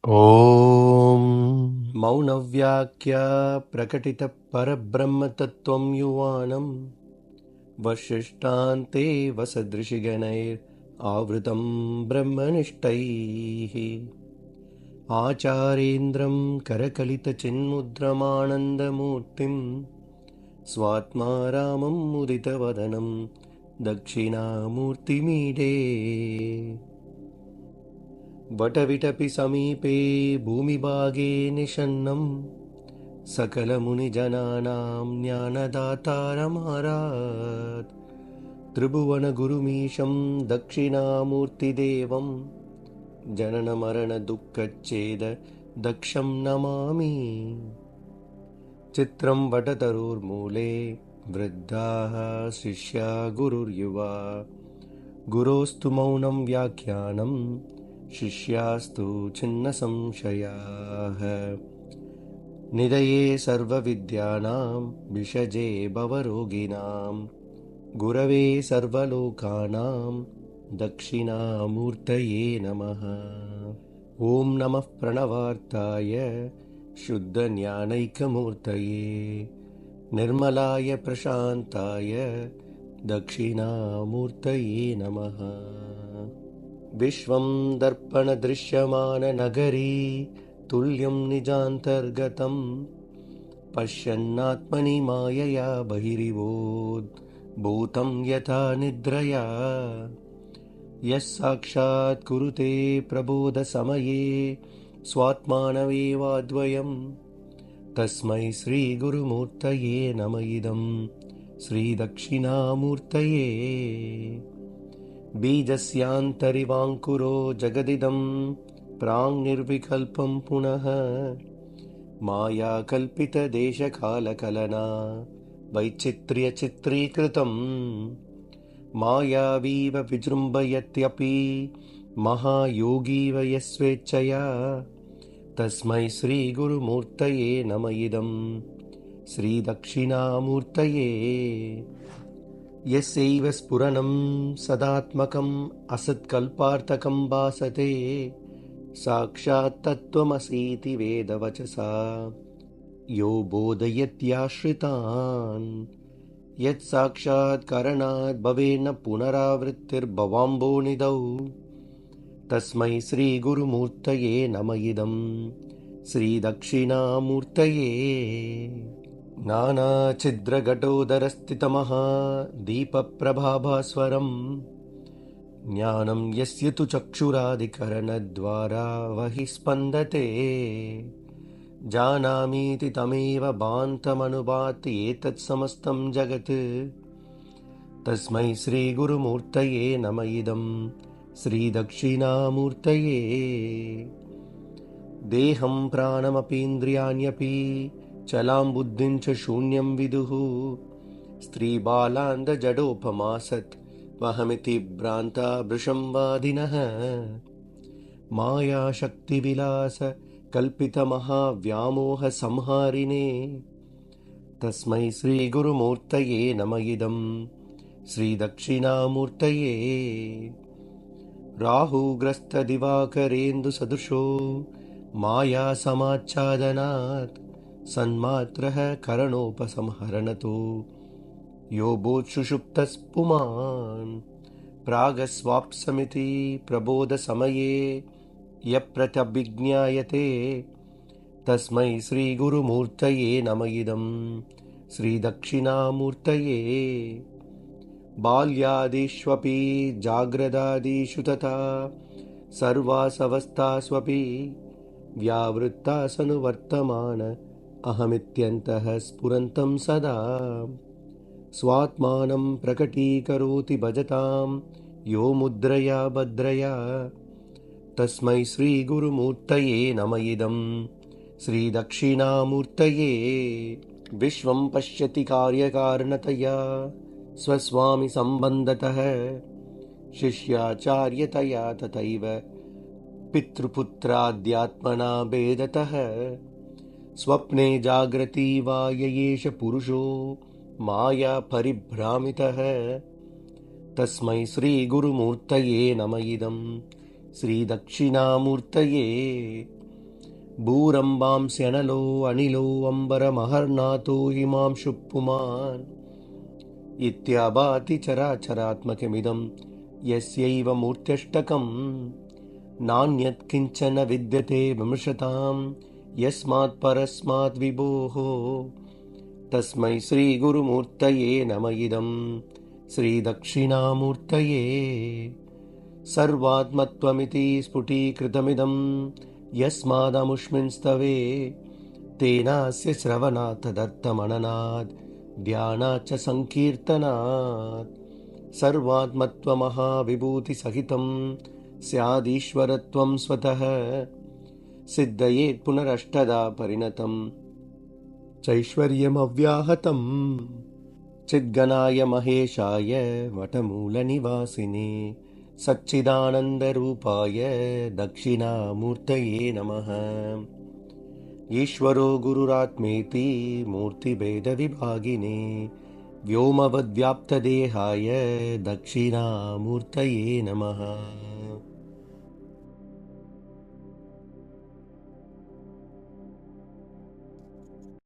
ॐ मौनव्याख्या प्रकटितपरब्रह्मतत्त्वं युवानं वसिष्ठान्ते वसदृशिगणैरावृतं ब्रह्मनिष्ठैः आचार्येन्द्रं करकलितचिन्मुद्रमानन्दमूर्तिं स्वात्मा रामं मुदितवदनं दक्षिणामूर्तिमीडे वटविटपि समीपे भूमिभागे निषन्नं सकलमुनिजनानां ज्ञानदातारमारात् त्रिभुवनगुरुमीशं दक्षिणामूर्तिदेवं जननमरणदुःखच्छेद दक्षं नमामि। चित्रं वटतरुर्मूले वृद्धाः शिष्या गुरुर्युवा गुरोस्तु मौनं व्याख्यानं शिष्यास्तु छिन्नसंशयाः निधये सर्वविद्यानां विषजे भवरोगिणां गुरवे सर्वलोकानां दक्षिणामूर्तये नमः। ॐ नमः प्रणवार्ताय शुद्धज्ञानैकमूर्तये निर्मलाय प्रशान्ताय दक्षिणामूर्तये नमः। विश्वं दर्पणदृश्यमाननगरी तुल्यं निजान्तर्गतं पश्यन्नात्मनि मायया बहिरिवोद्भूतं यथा निद्रया यः साक्षात् कुरुते प्रबोधसमये स्वात्मानमेवाद्वयं तस्मै श्रीगुरुमूर्तये नम इदं श्रीदक्षिणामूर्तये। बीजस्यान्तरिवाङ्कुरो जगदिदं प्राङ्निर्विकल्पं पुनः मायाकल्पितदेशकालकलना वैचित्र्यचित्रीकृतं मायावीव विजृम्भयत्यपि महायोगीव यस्वेच्छया तस्मै श्रीगुरुमूर्तये नम इदं श्रीदक्षिणामूर्तये। यस्यैव स्फुरणं सदात्मकम् असत्कल्पार्थकं भासते साक्षात् तत्त्वमसीति वेदवचसा यो बोधयत्याश्रितान् यत् साक्षात् करणात् भवेन्न पुनरावृत्तिर्भवाम्भोनिधौ तस्मै श्रीगुरुमूर्तये नम इदं श्रीदक्षिणामूर्तये। नानाछिद्रघटोदरस्थितमहादीपप्रभाभास्वरं ज्ञानं यस्य तु चक्षुरादिकरणद्वारा वहि स्पन्दते जानामीति तमेव भान्तमनुभाति एतत् समस्तं जगत् तस्मै श्रीगुरुमूर्तये नम इदं श्रीदक्षिणामूर्तये। देहं प्राणमपीन्द्रियाण्यपि चलां बुद्धिं च शून्यं विदुः स्त्रीबालान्धजडोपमासत् वहमिति भ्रान्ता वृषंवादिनः मायाशक्तिविलास कल्पितमहाव्यामोहसंहारिणे तस्मै श्रीगुरुमूर्तये नम इदं श्रीदक्षिणामूर्तये। राहुग्रस्तदिवाकरेन्दुसदृशो मायासमाच्छादनात् सन्मात्रः करणोपसंहरणतो यो बोधसुषुप्तस्पुमान् प्रागस्वाप्समिति प्रबोधसमये यः प्रत्यभिज्ञायते तस्मै श्रीगुरुमूर्तये नम इदं श्रीदक्षिणामूर्तये। बाल्यादिष्वपि जाग्रदादिषु तथा सर्वासवस्थास्वपि व्यावृत्तासनुवर्तमान अहमित्यन्तः स्फुरन्तं सदा स्वात्मानं प्रकटीकरोति भजतां यो मुद्रया भद्रया तस्मै श्रीगुरुमूर्तये नम इदं श्रीदक्षिणामूर्तये। विश्वं पश्यति कार्यकारणतया स्वस्वामि सम्बन्धतः शिष्याचार्यतया तथैव पितृपुत्राद्यात्मना भेदतः स्वप्ने जाग्रति वा य एष पुरुषो माया परिभ्रामितः तस्मै श्रीगुरुमूर्तये नम इदं श्रीदक्षिणामूर्तये। भूरम्बांस्यनलो अनिलो अम्बरमहर्नाथो हिमांशुः पुमान् इत्याभाति चराचरात्मकमिदं यस्यैव मूर्त्यष्टकम् नान्यत् किञ्चन विद्यते विमृशतां यस्मात् परस्मात् विभोः तस्मै श्रीगुरुमूर्तये नम इदं श्रीदक्षिणामूर्तये सर्वात्मत्वमिति स्फुटीकृतमिदं यस्मादमुष्मिंस्तवे तेनास्य श्रवणात् तदर्थमननात् ध्यानाच्च सङ्कीर्तनात् सर्वात्मत्वमहाविभूतिसहितं स्यादीश्वरत्वं स्वतः सिद्धयेत् पुनरष्टदा परिणतं चैश्वर्यमव्याहतम् चिद्गणाय महेशाय वटमूलनिवासिने सच्चिदानन्दरूपाय दक्षिणामूर्तये नमः। ईश्वरो गुरुरात्मेति मूर्तिभेदविभागिने व्योमवद्व्याप्तदेहाय दक्षिणामूर्तये नमः।